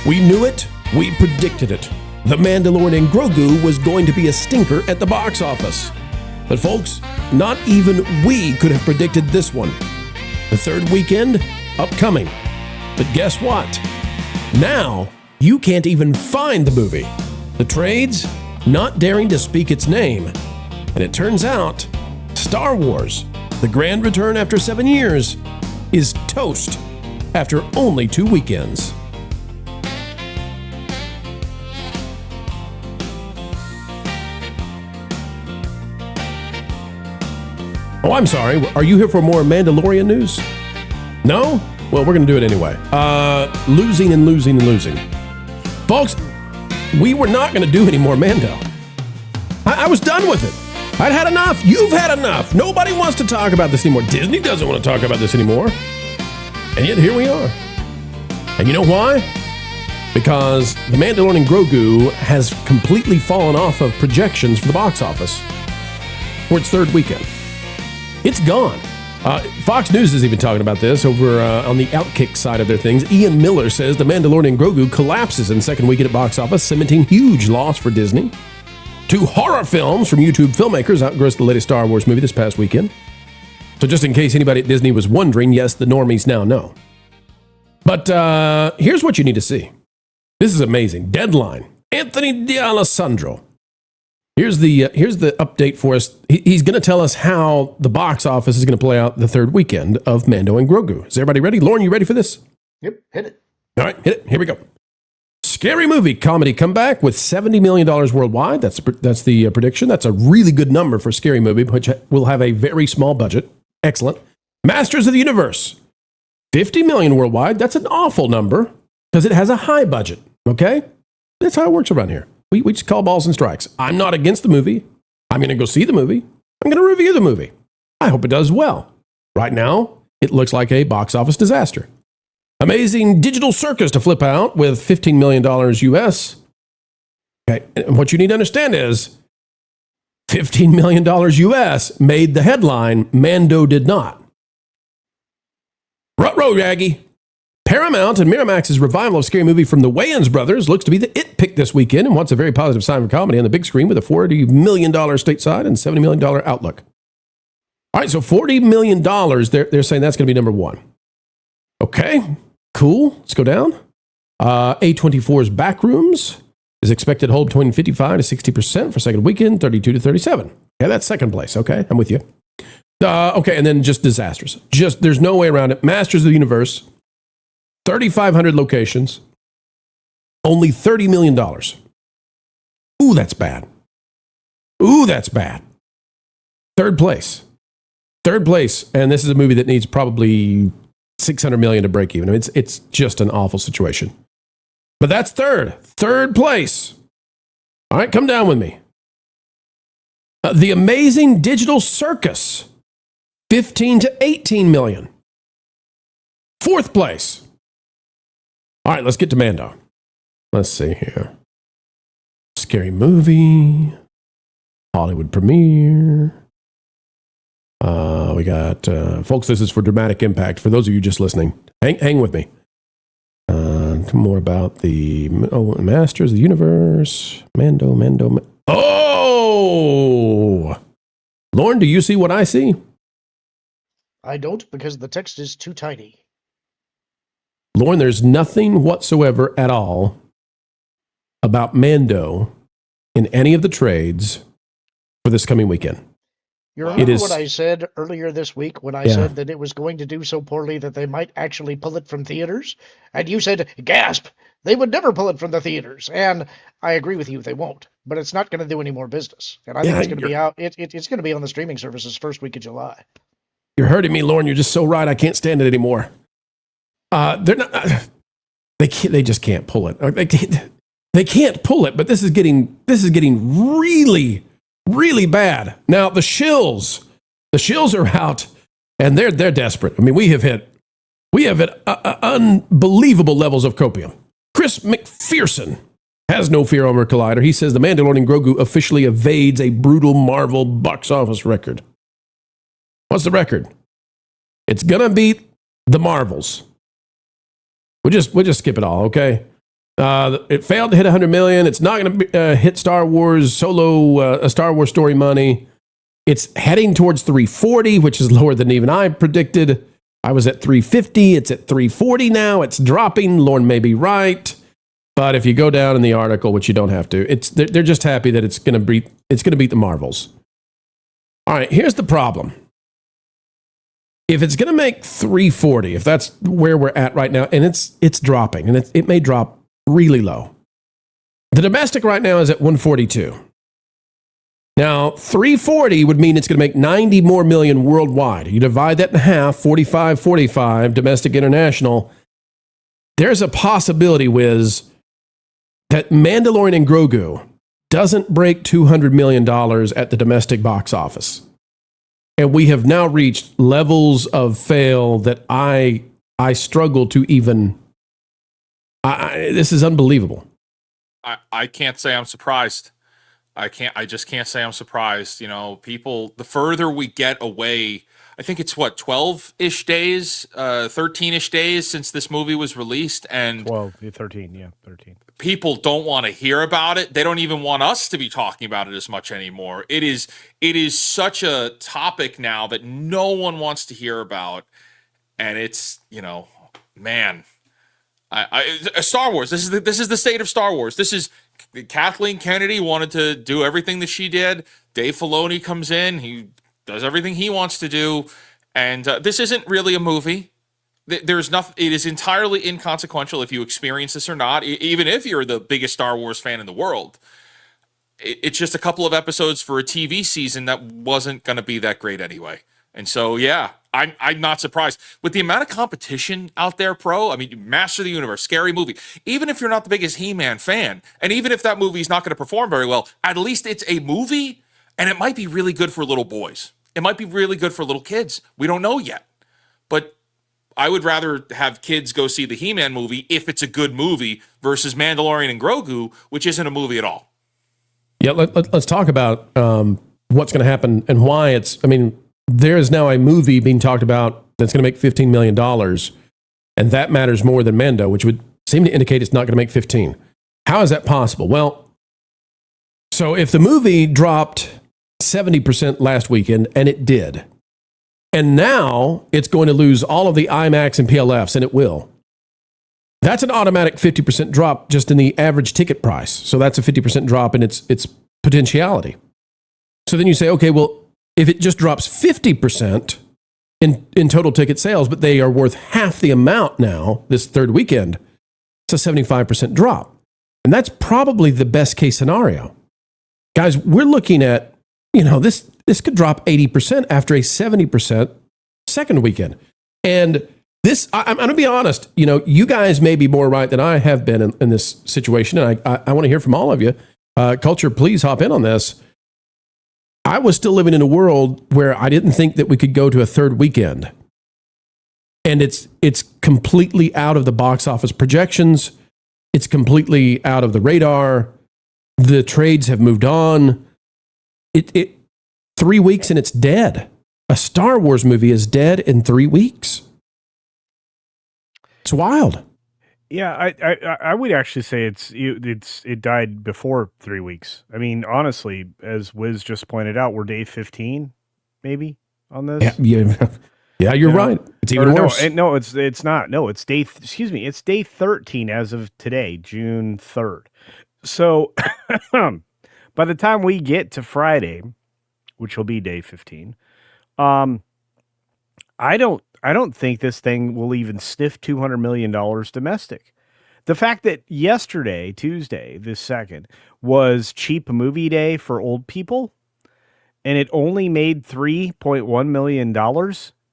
We knew it. We predicted it. The Mandalorian Grogu was going to be a stinker at the box office. But folks, not even we could have predicted this one. The third weekend, upcoming. But guess what? Now, you can't even find the movie. The trades, not daring to speak its name. And it turns out, Star Wars, the grand return after 7 years, is toast after only 2 weekends. Oh, I'm sorry. Are you here for more Mandalorian news? No? Well, we're going to do it anyway. Losing and losing and losing. Folks, we were not going to do any more Mando. I was done with it. I'd had enough. You've had enough. Nobody wants to talk about this anymore. Disney doesn't want to talk about this anymore. And yet here we are. And you know why? Because the Mandalorian Grogu has completely fallen off of projections for the box office for its third weekend. It's gone. Fox News is even talking about this over on the Outkick side of their things. Ian Miller says the Mandalorian Grogu collapses in second weekend at box office, cementing huge loss for Disney. 2 horror films from YouTube filmmakers outgrossed the latest Star Wars movie this past weekend. So just in case anybody at Disney was wondering, yes, the normies now know. But here's what you need to see. This is amazing. Deadline. Anthony D'Alessandro. Here's the update for us. He's going to tell us how the box office is going to play out the third weekend of Mando and Grogu. Is everybody ready? Lauren, you ready for this? Yep, hit it. All right, hit it. Here we go. Scary movie comedy comeback with $70 million worldwide. That's the prediction. That's a really good number for Scary Movie, which will have a very small budget. Excellent. Masters of the Universe. $50 million worldwide. That's an awful number because it has a high budget. Okay? That's how it works around here. We just call balls and strikes. I'm not against the movie. I'm going to go see the movie. I'm going to review the movie. I hope it does well. Right now, it looks like a box office disaster. Amazing Digital Circus to flip out with $15 million US. Okay, and what you need to understand is $15 million US made the headline. Mando did not. Ruh-roh, Yagi. Paramount and Miramax's revival of Scary Movie from the Wayans brothers looks to be the it pick this weekend and wants a very positive sign for comedy on the big screen with a $40 million stateside and $70 million outlook. All right, so $40 million, they're saying that's going to be number one. Okay, cool. Let's go down. A24's Backrooms is expected to hold between 55 to 60% for second weekend, 32 to 37. Yeah, that's second place. Okay, I'm with you. Okay, and then just disastrous. There's no way around it. Masters of the Universe. 3,500 locations, only $30 million. Ooh, that's bad. Ooh, that's bad. Third place, and this is a movie that needs probably $600 million to break even. I mean, it's just an awful situation. But that's third place. All right, come down with me. The Amazing Digital Circus, 15 to 18 million. Fourth place. All right, let's get to Mando. Let's see here. Scary Movie, Hollywood premiere. We got, folks, this is for dramatic impact. For those of you just listening, hang with me. More about the Masters of the Universe. Mando. Oh! Lauren, do you see what I see? I don't, because the text is too tiny. Lauren, there's nothing whatsoever at all about Mando in any of the trades for this coming weekend. You remember what I said earlier this week when I said that it was going to do so poorly that they might actually pull it from theaters? And you said, gasp, they would never pull it from the theaters. And I agree with you, they won't. But it's not going to do any more business. And I think it's going to be out. It's going to be on the streaming services first week of July. You're hurting me, Lauren. You're just so right. I can't stand it anymore. They're not. They just can't pull it. They can't pull it. But this is getting really, really bad. Now the shills are out, and they're desperate. I mean, we have hit unbelievable levels of copium. Chris McPherson has no fear over Collider. He says the Mandalorian Grogu officially evades a brutal Marvel box office record. What's the record? It's gonna beat the Marvels. We'll just skip it all, okay? It failed to hit 100 million. It's not going to hit Star Wars Solo, a Star Wars story money. It's heading towards 340, which is lower than even I predicted. I was at 350. It's at 340 now. It's dropping. Lauren may be right. But if you go down in the article, which you don't have to, they're just happy that it's going to beat the Marvels. All right, here's the problem. If it's going to make 340, if that's where we're at right now, and it's dropping, and it may drop really low. The domestic right now is at 142. Now, 340 would mean it's going to make 90 more million worldwide. You divide that in half, 45, 45, domestic, international. There's a possibility, Wiz, that Mandalorian and Grogu doesn't break $200 million at the domestic box office. And we have now reached levels of fail that I struggle to even... this is unbelievable. I can't say I'm surprised. I just can't say I'm surprised. People, the further we get away, I think it's 12-ish days, 13-ish days since this movie was released. And 13. People don't want to hear about it. They don't even want us to be talking about it as much anymore. It is such a topic now that no one wants to hear about. And it's, man, Star Wars. This is the state of Star Wars. This is Kathleen Kennedy wanted to do everything that she did. Dave Filoni comes in. He does everything he wants to do. And this isn't really a movie. There's nothing. It is entirely inconsequential if you experience this or not, even if you're the biggest Star Wars fan in the world. It's just a couple of episodes for a TV season that wasn't going to be that great anyway. And so, yeah, I'm not surprised. With the amount of competition out there, Pro, I mean, Master of the Universe, scary movie. Even if you're not the biggest He-Man fan, and even if that movie is not going to perform very well, at least it's a movie, and it might be really good for little boys. It might be really good for little kids. We don't know yet. But I would rather have kids go see the He-Man movie if it's a good movie versus Mandalorian and Grogu, which isn't a movie at all. Yeah, let's talk about what's going to happen and why it's... I mean, there is now a movie being talked about that's going to make $15 million, and that matters more than Mando, which would seem to indicate it's not going to make 15. How is that possible? Well, so if the movie dropped 70% last weekend, and it did, and now it's going to lose all of the IMAX and PLFs, and it will, that's an automatic 50% drop just in the average ticket price. So that's a 50% drop in its potentiality. So then you say, okay, well, if it just drops 50% in total ticket sales, but they are worth half the amount now, this third weekend, it's a 75% drop. And that's probably the best case scenario. Guys, we're looking at, this could drop 80% after a 70% second weekend. And this, I'm going to be honest, you guys may be more right than I have been in this situation. And I want to hear from all of you. Culture, please hop in on this. I was still living in a world where I didn't think that we could go to a third weekend. And it's completely out of the box office projections. It's completely out of the radar. The trades have moved on. 3 weeks and it's dead. A Star Wars movie is dead in 3 weeks. It's wild. Yeah, I would actually say it died before 3 weeks. I mean, honestly, as Wiz just pointed out, we're day 15, maybe on this. Yeah, you're right. It's even worse. No, it's not. No, it's it's day 13 as of today, June 3rd. So by the time we get to Friday, which will be day 15, I don't think this thing will even sniff $200 million domestic. The fact that yesterday, Tuesday, this second, was cheap movie day for old people, and it only made $3.1 million,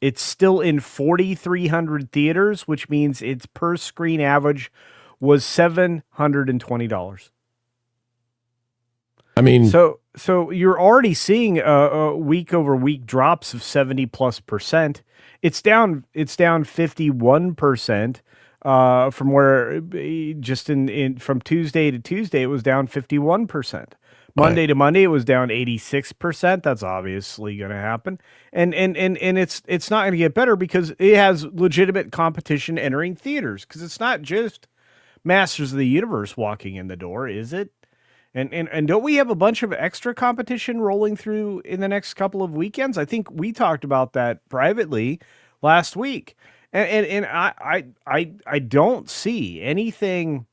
it's still in 4,300 theaters, which means its per screen average was $720. I mean, so you're already seeing a week over week drops of 70+%. It's down 51% from where just from Tuesday to Tuesday it was down 51%. Monday to Monday it was down 86%. That's obviously going to happen, and it's not going to get better because it has legitimate competition entering theaters, because it's not just Masters of the Universe walking in the door, is it? And don't we have a bunch of extra competition rolling through in the next couple of weekends? I think we talked about that privately last week. And I don't see anything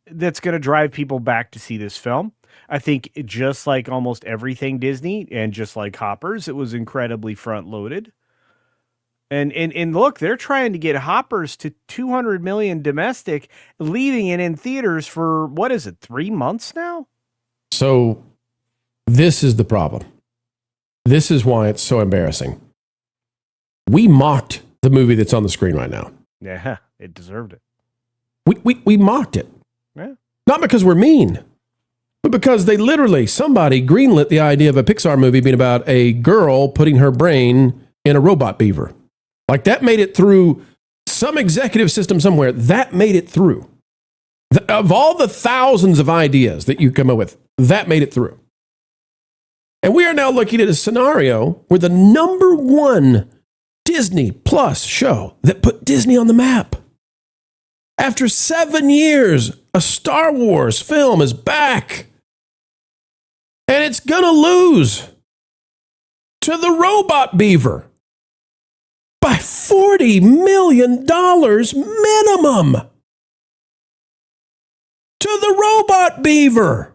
that's going to drive people back to see this film. I think just like almost everything Disney and just like Hoppers, it was incredibly front loaded. And look, they're trying to get Hoppers to 200 million domestic, leaving it in theaters for, what is it, 3 months now? So this is the problem. This is why it's so embarrassing. We mocked the movie that's on the screen right now. Yeah, it deserved it. We mocked it. Yeah. Not because we're mean, but because somebody greenlit the idea of a Pixar movie being about a girl putting her brain in a robot beaver. Like that made it through some executive system somewhere. That made it through. Of all the thousands of ideas that you come up with, that made it through. And we are now looking at a scenario where the number one Disney Plus show that put Disney on the map. After 7 years, a Star Wars film is back. And it's going to lose to the robot beaver by $40 million minimum. To the robot beaver.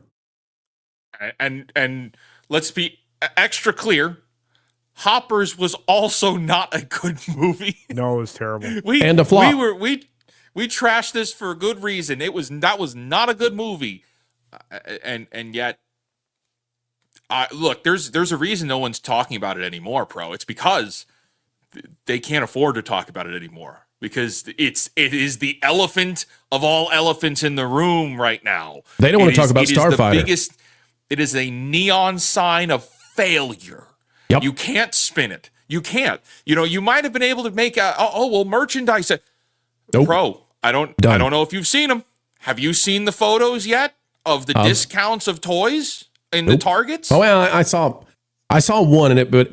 And let's be extra clear. Hoppers was also not a good movie. No, it was terrible. And a flop. We trashed this for a good reason. That was not a good movie. And yet look, there's a reason no one's talking about it anymore, Pro. It's because they can't afford to talk about it anymore, because it is the elephant of all elephants in the room right now. They don't want to talk about Starfighter. It is a neon sign of failure. Yep. You can't spin it. You can't. You might have been able to make merchandise. Nope. Pro, I don't know if you've seen them. Have you seen the photos yet of the discounts of toys in the Targets? Oh, well, I saw one in it, but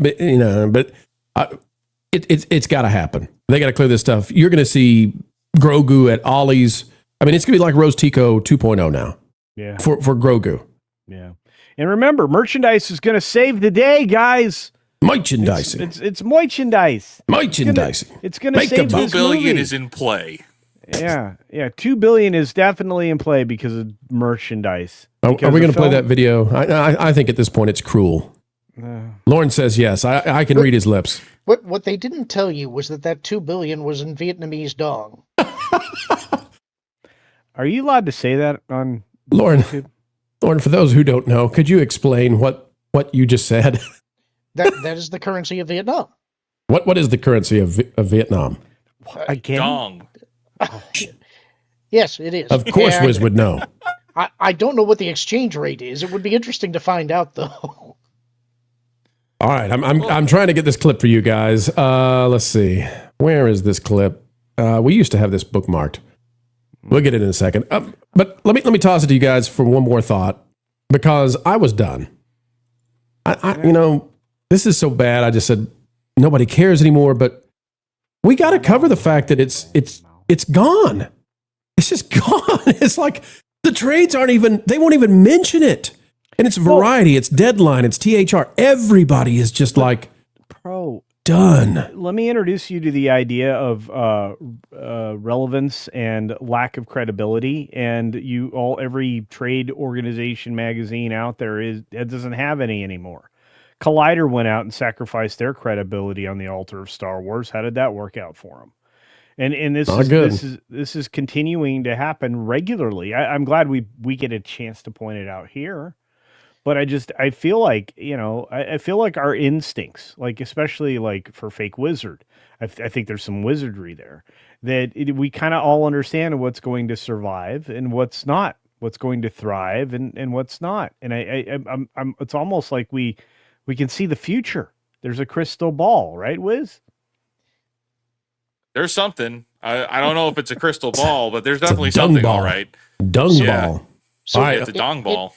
it's got to happen. They got to clear this stuff. You're going to see Grogu at Ollie's. I mean, it's going to be like Rose Tico 2.0 now. Yeah. For Grogu. Yeah. And remember, merchandise is going to save the day, guys. Merchandising. It's merchandise. Merchandising. It's going to save this $2 billion movie. is in play. Yeah. $2 billion is definitely in play because of merchandise. Are we going to play that video? I think at this point it's cruel. Lauren says yes. I can read his lips. What they didn't tell you was that $2 billion was in Vietnamese dong. Are you allowed to say that on Lauren? YouTube? Lauren, for those who don't know, could you explain what you just said? That is the currency of Vietnam. What is the currency of Vietnam? Again? Dong. Yes, it is. Of course, And Wiz would know. I don't know what the exchange rate is. It would be interesting to find out, though. All right, I'm trying to get this clip for you guys. Let's see, where is this clip? We used to have this bookmarked. We'll get it in a second. But let me toss it to you guys for one more thought, because I was done. This is so bad. I just said nobody cares anymore. But we got to cover the fact that it's gone. It's just gone. It's like the trades they won't even mention it. And it's Variety, it's Deadline, it's THR. Everybody is just like, Pro, done. let me introduce you to the idea of relevance and lack of credibility. And every trade organization magazine out there it doesn't have any anymore. Collider went out and sacrificed their credibility on the altar of Star Wars. How did that work out for them? And this is continuing to happen regularly. I'm glad we get a chance to point it out here. But I feel like, I feel like our instincts, like especially like for Fake Wizard, I think there's some wizardry there that we kind of all understand what's going to survive and what's not, what's going to thrive and what's not. And I'm it's almost like we can see the future. There's a crystal ball, right, Wiz? There's something. I don't know if it's a crystal ball, but there's definitely something. Ball. All right. Dung ball. So All right. It's a dong ball.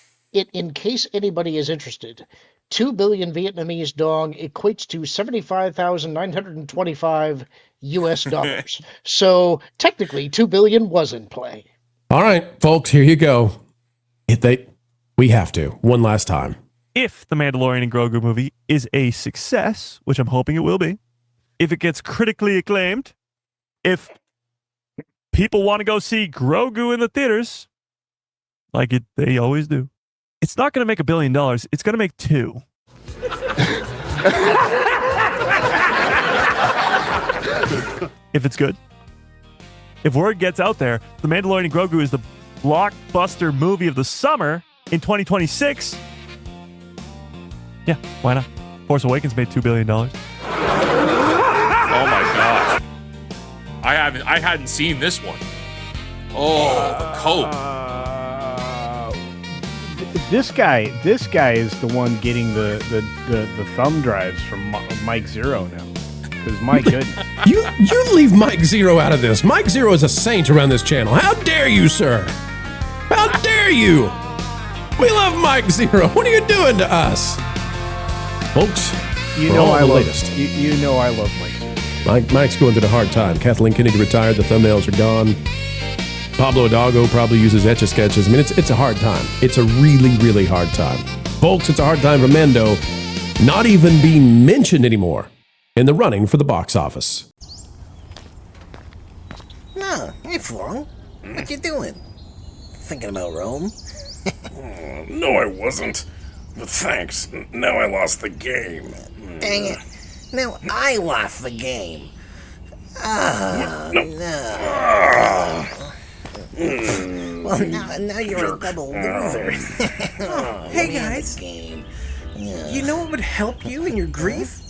In case anybody is interested, 2 billion Vietnamese dong equates to 75,925 US dollars. So technically 2 billion was in play. All right, folks, here you go. We have to. One last time. If the Mandalorian and Grogu movie is a success, which I'm hoping it will be, if it gets critically acclaimed, if people want to go see Grogu in the theaters, like they always do, it's not going to make $1 billion. It's going to make $2 billion. If it's good. If word gets out there, The Mandalorian and Grogu is the blockbuster movie of the summer in 2026. Yeah, why not? Force Awakens made $2 billion. Oh my gosh. I hadn't seen this one. Oh, the cope. This guy is the one getting the thumb drives from Mike Zero now. Because my goodness. You leave Mike Zero out of this. Mike Zero is a saint around this channel. How dare you, sir? How dare you? We love Mike Zero. What are you doing to us? Folks, you know I love Mike Zero. Mike's going through a hard time. Kathleen Kennedy retired. The thumbnails are gone. Pablo Hidalgo probably uses Etch-a-Sketches. I mean, it's a hard time. It's a really, really hard time. Folks, it's a hard time for Mando not even being mentioned anymore in the running for the box office. No, hey Flong. What you doing? Thinking about Rome? No, I wasn't. But thanks. Now I lost the game. Dang it. Now I lost the game. Oh, no. Well, now you're a double loser. Hey guys, you know what would help you in your grief?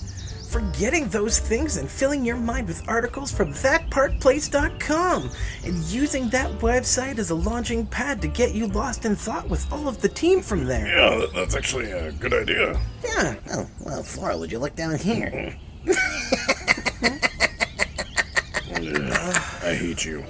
Forgetting those things and filling your mind with articles from thatparkplace.com and using that website as a launching pad to get you lost in thought with all of the team from there. Yeah, that's actually a good idea. Yeah. Oh, well, Flora, would you look down here? I hate you.